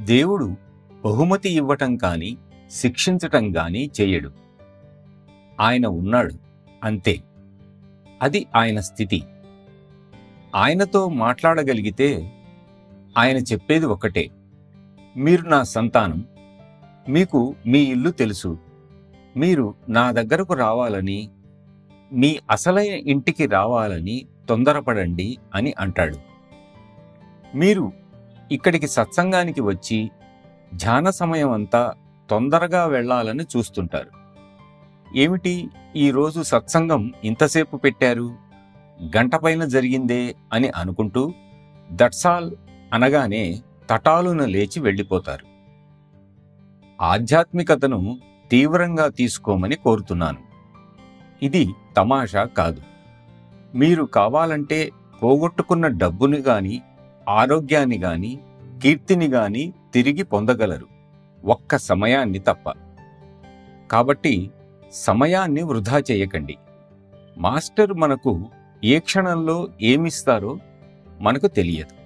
దేవుడు బహుమతి ఇవ్వటం కానీ శిక్షించటం కానీ చేయడు. ఆయన ఉన్నాడు అంతే. అది ఆయన స్థితి. ఆయనతో మాట్లాడగలిగితే ఆయన చెప్పేది ఒకటే, మీరు నా సంతానం, మీకు మీ ఇల్లు తెలుసు, మీరు నా దగ్గరకు రావాలని, మీ అసలైన ఇంటికి రావాలని తొందరపడండి అని అంటాడు. మీరు ఇక్కడికి సత్సంగానికి వచ్చి ధ్యాన సమయం అంతా తొందరగా వెళ్ళాలని చూస్తుంటారు. ఏమిటి ఈరోజు సత్సంగం ఇంతసేపు పెట్టారు, గంట పైన జరిగిందే అని అనుకుంటూ దట్సాల్ అనగానే తటాలున లేచి వెళ్ళిపోతారు. ఆధ్యాత్మికతను తీవ్రంగా తీసుకోమని కోరుతున్నాను. ఇది తమాషా కాదు. మీరు కావాలంటే పోగొట్టుకున్న డబ్బుని గాని, ఆరోగ్యాన్ని గాని, కీర్తిని గాని తిరిగి పొందగలరు, ఒక్క సమయాన్ని తప్ప. కాబట్టి సమయాన్ని వృధా చేయకండి. మాస్టర్ మనకు ఏ క్షణంలో ఏమిస్తారో మనకు తెలియదు.